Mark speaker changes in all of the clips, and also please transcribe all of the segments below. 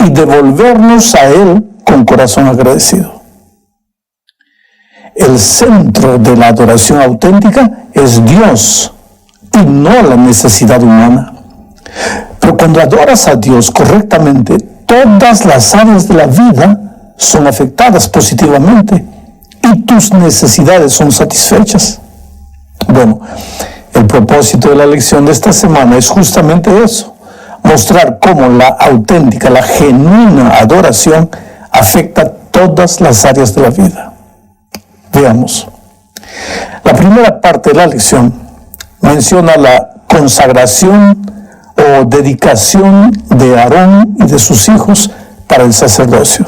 Speaker 1: y devolvernos a Él con corazón agradecido. El centro de la adoración auténtica es Dios y no la necesidad humana. Pero cuando adoras a Dios correctamente, todas las áreas de la vida son afectadas positivamente y tus necesidades son satisfechas. Bueno, el propósito de la lección de esta semana es justamente eso: mostrar cómo la auténtica, la genuina adoración afecta todas las áreas de la vida. Veamos. La primera parte de la lección menciona la consagración o dedicación de Aarón y de sus hijos para el sacerdocio.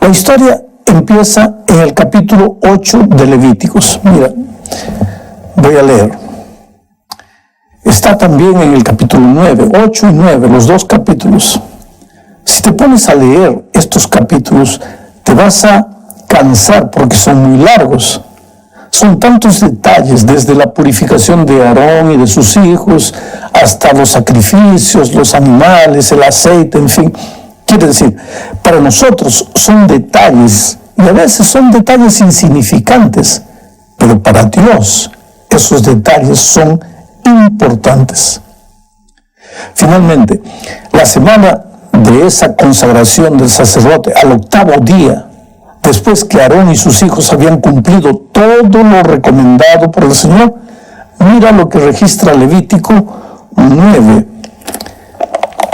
Speaker 1: La historia empieza en el capítulo 8 de Levíticos. Mira, voy a leer. Está también en el capítulo 9, 8 y 9, los dos capítulos. Si te pones a leer estos capítulos, te vas a cansar porque son muy largos. Son tantos detalles, desde la purificación de Aarón y de sus hijos, hasta los sacrificios, los animales, el aceite, en fin. Quiere decir, para nosotros son detalles, y a veces son detalles insignificantes, pero para Dios esos detalles son importantes. Finalmente, la semana de esa consagración del sacerdote, al octavo día, después que Aarón y sus hijos habían cumplido todo lo recomendado por el Señor, mira lo que registra Levítico 9,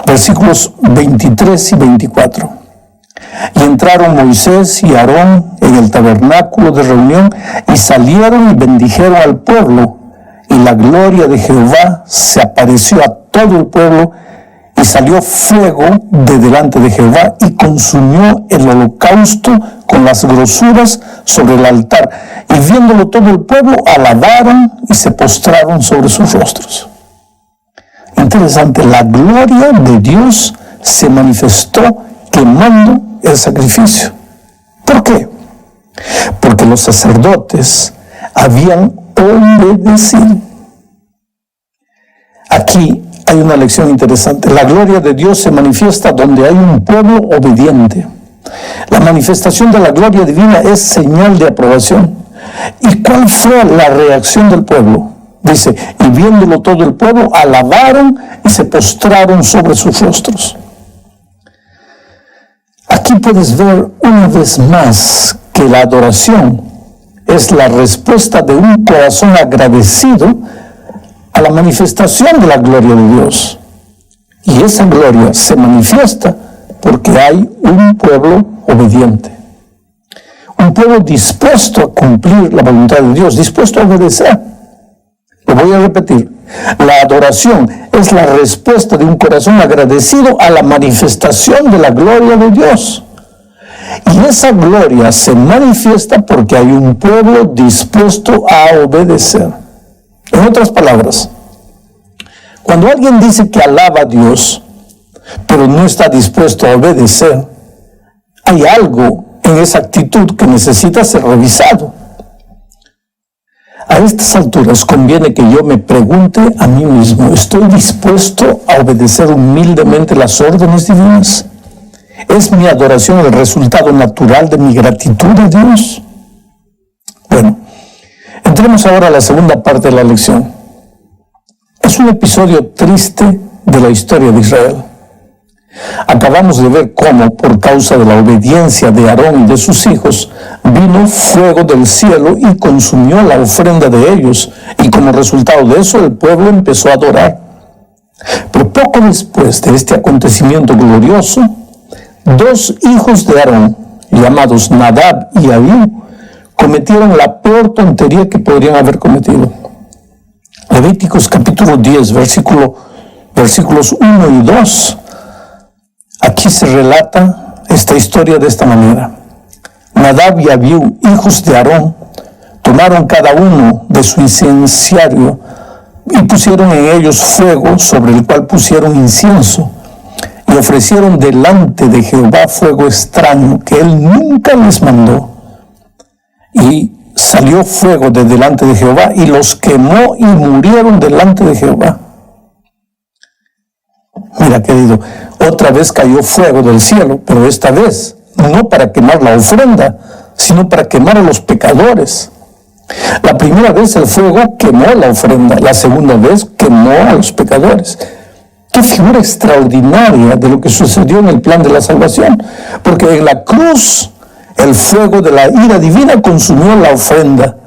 Speaker 1: versículos 23 y 24. Y entraron Moisés y Aarón en el tabernáculo de reunión y salieron y bendijeron al pueblo. Y la gloria de Jehová se apareció a todo el pueblo, y salió fuego de delante de Jehová y consumió el holocausto con las grosuras sobre el altar. Y viéndolo todo el pueblo, alabaron y se postraron sobre sus rostros. Interesante, la gloria de Dios se manifestó quemando el sacrificio. ¿Por qué? Porque los sacerdotes habían obedecido. Aquí hay una lección interesante. La gloria de Dios se manifiesta donde hay un pueblo obediente. La manifestación de la gloria divina es señal de aprobación. ¿Y cuál fue la reacción del pueblo? Dice, y viéndolo todo el pueblo, alabaron y se postraron sobre sus rostros. Aquí puedes ver una vez más que la adoración es la respuesta de un corazón agradecido a la manifestación de la gloria de Dios. Y esa gloria se manifiesta porque hay un pueblo obediente. Un pueblo dispuesto a cumplir la voluntad de Dios, dispuesto a obedecer. Lo voy a repetir. La adoración es la respuesta de un corazón agradecido a la manifestación de la gloria de Dios. Y esa gloria se manifiesta porque hay un pueblo dispuesto a obedecer. En otras palabras, cuando alguien dice que alaba a Dios, pero no está dispuesto a obedecer, hay algo en esa actitud que necesita ser revisado. A estas alturas conviene que yo me pregunte a mí mismo, ¿estoy dispuesto a obedecer humildemente las órdenes divinas? ¿Es mi adoración el resultado natural de mi gratitud a Dios? Bueno, entremos ahora a la segunda parte de la lección. Es un episodio triste de la historia de Israel. Acabamos de ver cómo, por causa de la obediencia de Aarón y de sus hijos, vino fuego del cielo y consumió la ofrenda de ellos, y como resultado de eso el pueblo empezó a adorar. Pero poco después de este acontecimiento glorioso, dos hijos de Aarón, llamados Nadab y Abiú, cometieron la peor tontería que podrían haber cometido. Levíticos capítulo 10, versículos 1 y 2. Aquí se relata esta historia de esta manera. Nadab y Abiú, hijos de Aarón, tomaron cada uno de su incenciario y pusieron en ellos fuego sobre el cual pusieron incienso, y ofrecieron delante de Jehová fuego extraño que él nunca les mandó. Y salió fuego de delante de Jehová y los quemó y murieron delante de Jehová. Mira, querido, otra vez cayó fuego del cielo, pero esta vez no para quemar la ofrenda, sino para quemar a los pecadores. La primera vez el fuego quemó la ofrenda, la segunda vez quemó a los pecadores. Qué figura extraordinaria de lo que sucedió en el plan de la salvación, porque en la cruz el fuego de la ira divina consumió la ofrenda.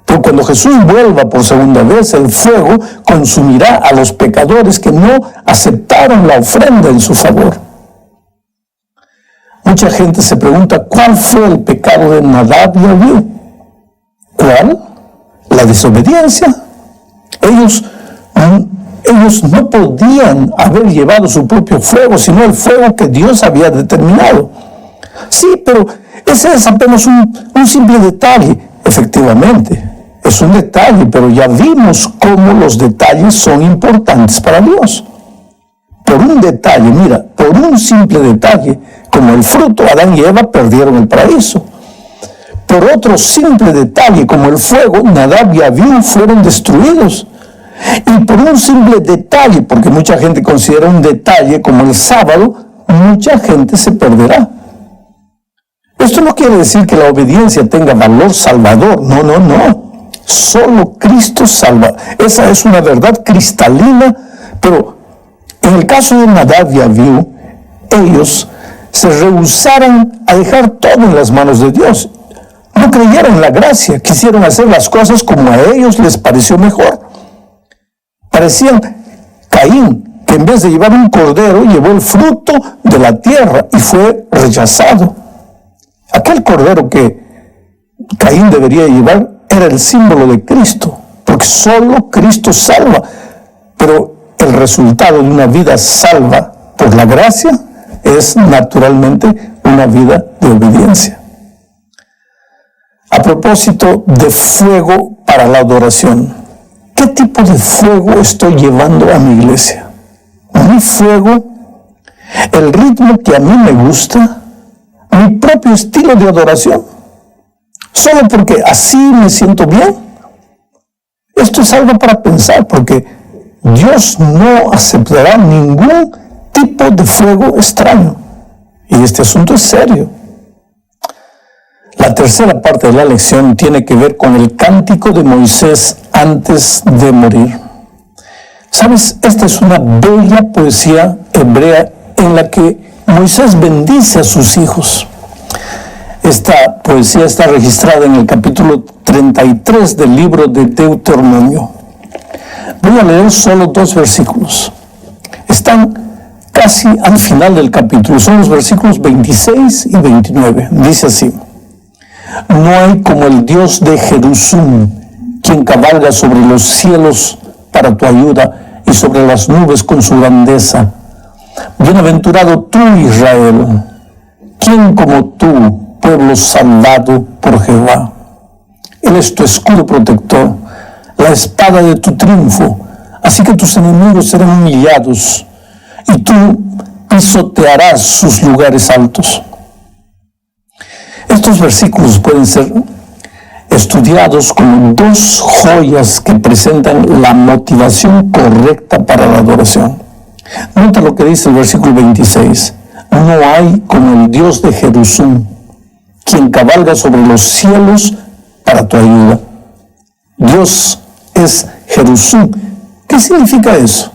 Speaker 1: Pero cuando Jesús vuelva por segunda vez, el fuego consumirá a los pecadores que no aceptaron la ofrenda en su favor. Mucha gente se pregunta, ¿cuál fue el pecado de Nadab y Abiú? ¿Cuál? La desobediencia. Ellos no podían haber llevado su propio fuego, sino el fuego que Dios había determinado. Sí, pero ese es apenas un simple detalle. Efectivamente, es un detalle, pero ya vimos cómo los detalles son importantes para Dios. Por un detalle, mira, por un simple detalle, como el fruto, Adán y Eva perdieron el paraíso. Por otro simple detalle, como el fuego, Nadab y Abiú fueron destruidos. Y por un simple detalle, porque mucha gente considera un detalle como el sábado, mucha gente se perderá. Esto no quiere decir que la obediencia tenga valor salvador. No, no, no. Solo Cristo salva. Esa es una verdad cristalina, pero en el caso de Nadab y Abiú, ellos se rehusaron a dejar todo en las manos de Dios. No creyeron en la gracia, quisieron hacer las cosas como a ellos les pareció mejor. Parecían Caín, que en vez de llevar un cordero, llevó el fruto de la tierra y fue rechazado. Aquel cordero que Caín debería llevar era el símbolo de Cristo, porque solo Cristo salva. Pero el resultado de una vida salva por la gracia es naturalmente una vida de obediencia. A propósito de fuego para la adoración, ¿qué tipo de fuego estoy llevando a mi iglesia? Mi fuego, el ritmo que a mí me gusta, mi propio estilo de adoración, solo porque así me siento bien. Esto es algo para pensar, porque Dios no aceptará ningún tipo de fuego extraño. Y este asunto es serio. La tercera parte de la lección tiene que ver con el cántico de Moisés antes de morir. ¿Sabes? Esta es una bella poesía hebrea en la que Moisés bendice a sus hijos. Esta poesía está registrada en el capítulo 33 del libro de Deuteronomio. Voy a leer solo 2 versículos. Están casi al final del capítulo. Son los versículos 26 y 29. Dice así: no hay como el Dios de Jerusalén, quien cabalga sobre los cielos para tu ayuda y sobre las nubes con su grandeza. Bienaventurado tú, Israel, ¿quién como tú, pueblo salvado por Jehová? Él es tu escudo protector, la espada de tu triunfo, así que tus enemigos serán humillados y tú pisotearás sus lugares altos. Estos versículos pueden ser estudiados como 2 joyas que presentan la motivación correcta para la adoración. Nota lo que dice el versículo 26. No hay como el Dios de Jerusalén, quien cabalga sobre los cielos para tu ayuda. Dios es Jerusalén. ¿Qué significa eso?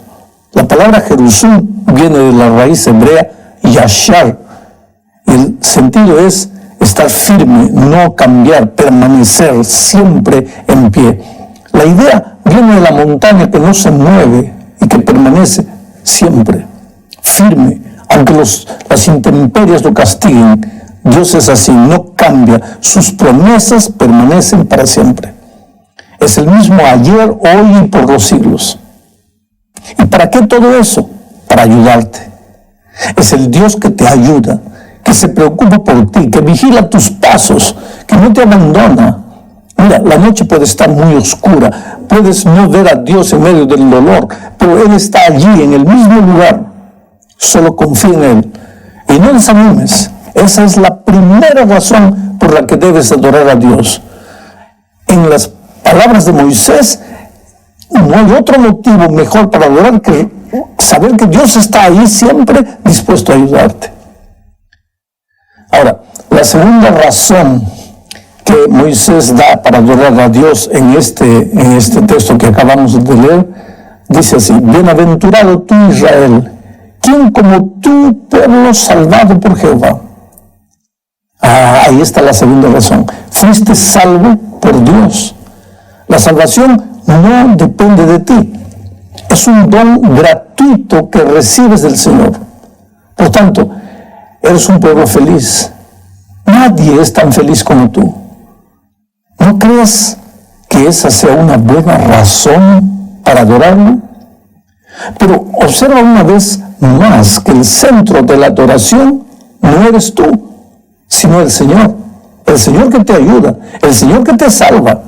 Speaker 1: La palabra Jerusalén viene de la raíz hebrea yashar. El sentido es estar firme, no cambiar, permanecer siempre en pie. La idea viene de la montaña que no se mueve y que permanece siempre firme, aunque las intemperies lo castiguen. Dios es así, no cambia, sus promesas permanecen para siempre. Es el mismo ayer, hoy y por los siglos. ¿Y para qué todo eso? Para ayudarte. Es el Dios que te ayuda, que se preocupa por ti, que vigila tus pasos, que no te abandona. Mira, la noche puede estar muy oscura, puedes no ver a Dios en medio del dolor, pero Él está allí, en el mismo lugar. Solo confía en Él y no desanimes. Esa es la primera razón por la que debes adorar a Dios. En las palabras de Moisés, No hay otro motivo mejor para adorar que saber que Dios está ahí siempre dispuesto a ayudarte. Ahora, la segunda razón que Moisés da para adorar a Dios en este texto que acabamos de leer, dice así: bienaventurado tú, Israel, ¿quién como tú, pueblo salvado por Jehová? Ahí está la segunda razón. Fuiste salvo por Dios. La salvación no depende de ti. Es un don gratuito que recibes del Señor. Por tanto, eres un pueblo feliz. Nadie es tan feliz como tú. ¿No crees que esa sea una buena razón para adorarlo? Pero observa una vez más que el centro de la adoración no eres tú, sino el Señor. El Señor que te ayuda, el Señor que te salva.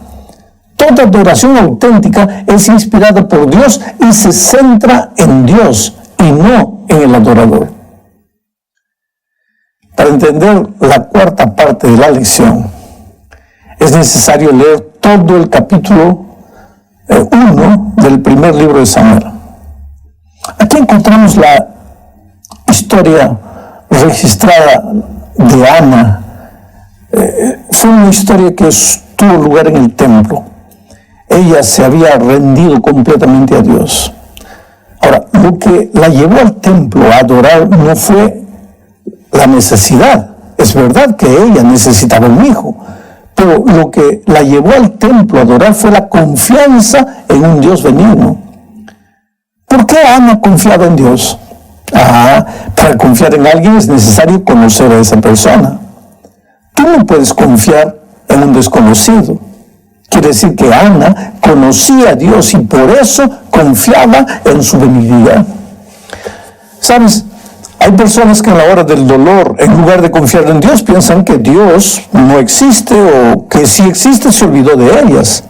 Speaker 1: Toda adoración auténtica es inspirada por Dios y se centra en Dios y no en el adorador. Para entender la cuarta parte de la lección, es necesario leer todo el capítulo 1 del primer libro de Samuel. Aquí encontramos la historia registrada de Ana. Fue una historia que tuvo lugar en el templo. Ella se había rendido completamente a Dios. Ahora, lo que la llevó al templo a adorar no fue la necesidad. Es verdad que ella necesitaba un hijo, pero lo que la llevó al templo a adorar fue la confianza en un Dios benigno. ¿Por qué Ana confiaba en Dios? Para confiar en alguien es necesario conocer a esa persona. Tú no puedes confiar en un desconocido. Quiere decir que Ana conocía a Dios y por eso confiaba en su benignidad. ¿Sabes? Hay personas que en la hora del dolor, en lugar de confiar en Dios, piensan que Dios no existe o que si existe se olvidó de ellas.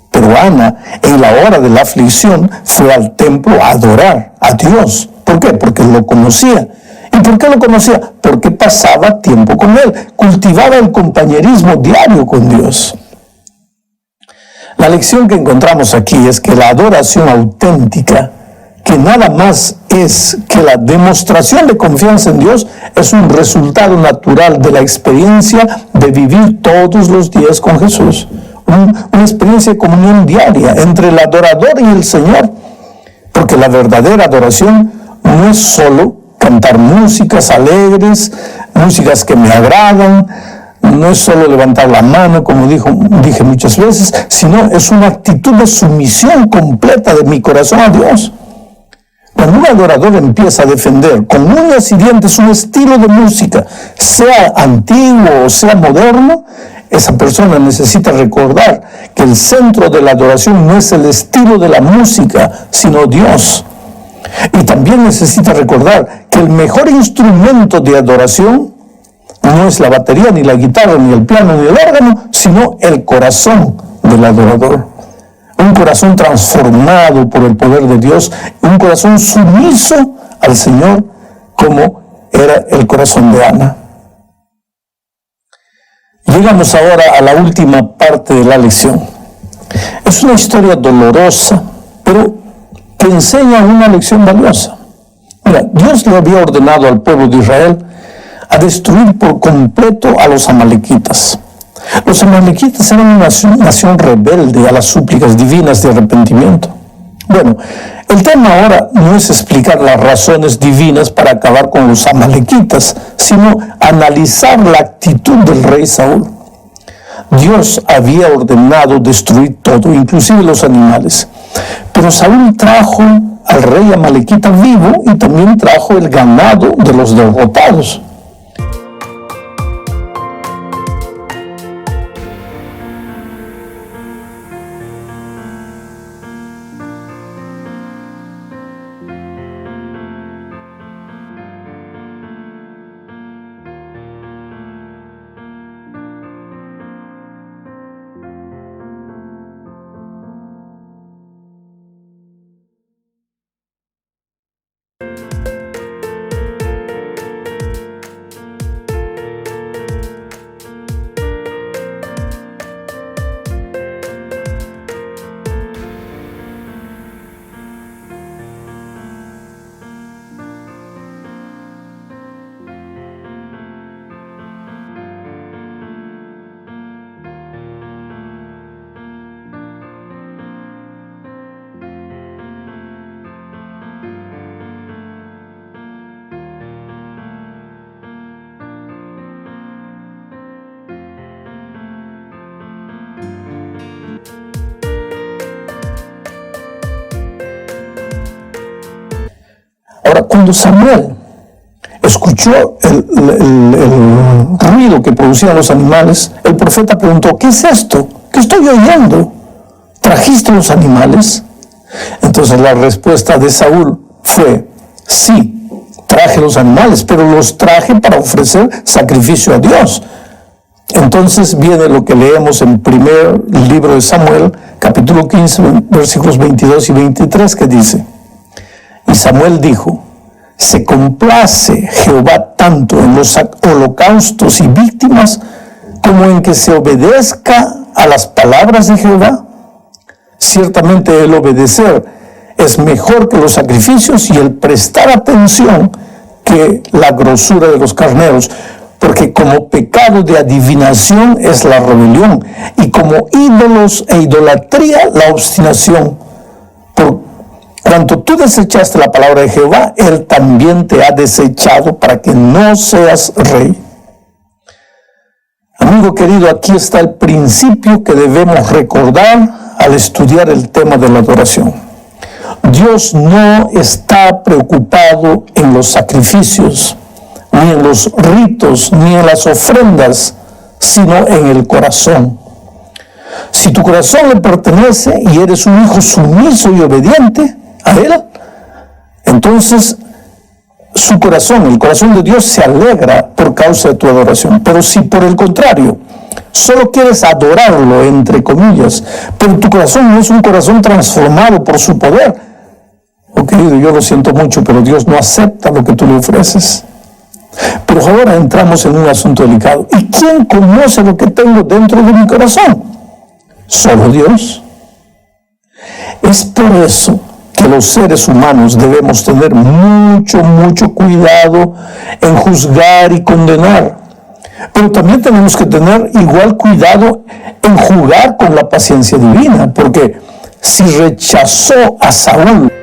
Speaker 1: Pero Ana, en la hora de la aflicción, fue al templo a adorar a Dios. ¿Por qué? Porque lo conocía. ¿Y por qué lo conocía? Porque pasaba tiempo con Él, cultivaba el compañerismo diario con Dios. La lección que encontramos aquí es que la adoración auténtica, que nada más es que la demostración de confianza en Dios, es un resultado natural de la experiencia de vivir todos los días con Jesús. Una experiencia de comunión diaria entre el adorador y el Señor. Porque la verdadera adoración no es solo cantar músicas alegres, músicas que me agradan, no es solo levantar la mano, como dije muchas veces, sino es una actitud de sumisión completa de mi corazón a Dios. Cuando un adorador empieza a defender con uñas y dientes un estilo de música, sea antiguo o sea moderno, esa persona necesita recordar que el centro de la adoración no es el estilo de la música, sino Dios. Y también necesita recordar que el mejor instrumento de adoración no es la batería, ni la guitarra, ni el piano, ni el órgano, sino el corazón del adorador. Un corazón transformado por el poder de Dios, un corazón sumiso al Señor, como era el corazón de Ana. Llegamos ahora a la última parte de la lección. Es una historia dolorosa, pero que enseña una lección valiosa. Mira, Dios le había ordenado al pueblo de Israel a destruir por completo a los amalequitas. Los amalequitas eran una nación rebelde a las súplicas divinas de arrepentimiento. Bueno, el tema ahora no es explicar las razones divinas para acabar con los amalequitas, sino analizar la actitud del rey Saúl. Dios había ordenado destruir todo, inclusive los animales. Pero Saúl trajo al rey amalequita vivo y también trajo el ganado de los derrotados. Ahora, cuando Samuel escuchó el ruido que producían los animales, el profeta preguntó: ¿qué es esto? ¿Qué estoy oyendo? ¿Trajiste los animales? Entonces la respuesta de Saúl fue: sí, traje los animales, pero los traje para ofrecer sacrificio a Dios. Entonces viene lo que leemos en primer libro de Samuel, capítulo 15, versículos 22 y 23, que dice: y Samuel dijo: se complace Jehová tanto en los holocaustos y víctimas como en que se obedezca a las palabras de Jehová. Ciertamente el obedecer es mejor que los sacrificios, y el prestar atención que la grosura de los carneros, porque como pecado de adivinación es la rebelión, y como ídolos e idolatría la obstinación. Por cuanto tú desechaste la palabra de Jehová, Él también te ha desechado para que no seas rey. Amigo querido, aquí está el principio que debemos recordar al estudiar el tema de la adoración. Dios no está preocupado en los sacrificios, ni en los ritos, ni en las ofrendas, sino en el corazón. Si tu corazón le pertenece y eres un hijo sumiso y obediente a Él, entonces su corazón, el corazón de Dios, se alegra por causa de tu adoración. Pero si por el contrario solo quieres adorarlo, entre comillas, pero tu corazón no es un corazón transformado por su poder, querido, yo lo siento mucho, pero Dios no acepta lo que tú le ofreces. Pero ahora entramos en un asunto delicado. ¿Y quién conoce lo que tengo dentro de mi corazón? Solo Dios. Es por eso que los seres humanos debemos tener mucho cuidado en juzgar y condenar. Pero también tenemos que tener igual cuidado en jugar con la paciencia divina, porque si rechazó a Saúl,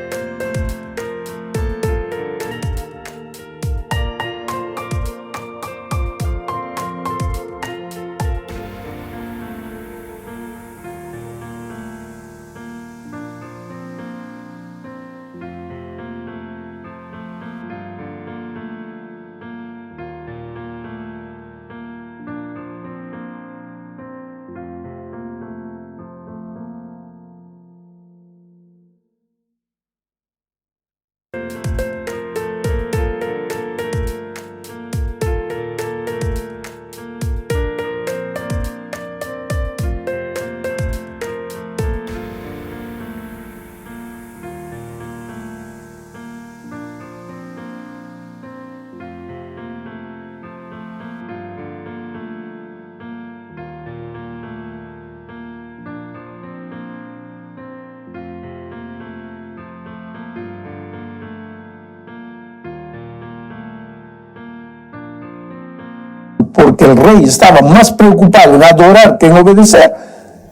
Speaker 1: porque el rey estaba más preocupado en adorar que en obedecer,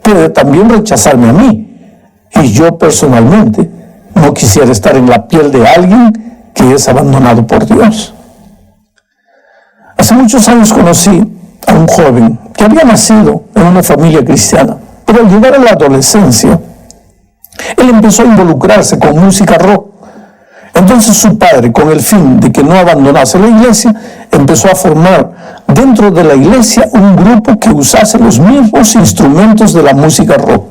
Speaker 1: puede también rechazarme a mí. Y yo personalmente no quisiera estar en la piel de alguien que es abandonado por Dios. Hace muchos años conocí a un joven que había nacido en una familia cristiana, pero al llegar a la adolescencia, él empezó a involucrarse con música rock. Entonces su padre, con el fin de que no abandonase la iglesia, empezó a formar dentro de la iglesia un grupo que usase los mismos instrumentos de la música rock.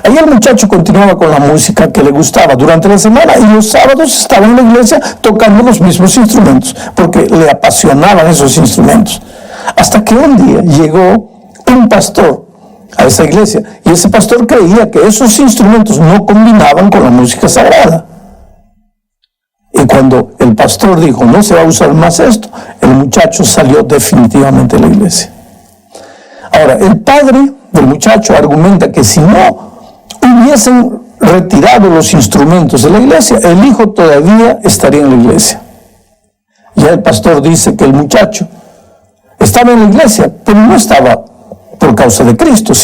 Speaker 1: Ahí el muchacho continuaba con la música que le gustaba durante la semana, y los sábados estaba en la iglesia tocando los mismos instrumentos, porque le apasionaban esos instrumentos. Hasta que un día llegó un pastor a esa iglesia, y ese pastor creía que esos instrumentos no combinaban con la música sagrada. Y cuando el pastor dijo: no se va a usar más esto, el muchacho salió definitivamente de la iglesia. Ahora, el padre del muchacho argumenta que si no hubiesen retirado los instrumentos de la iglesia, el hijo todavía estaría en la iglesia. Ya el pastor dice que el muchacho estaba en la iglesia, pero no estaba por causa de Cristo,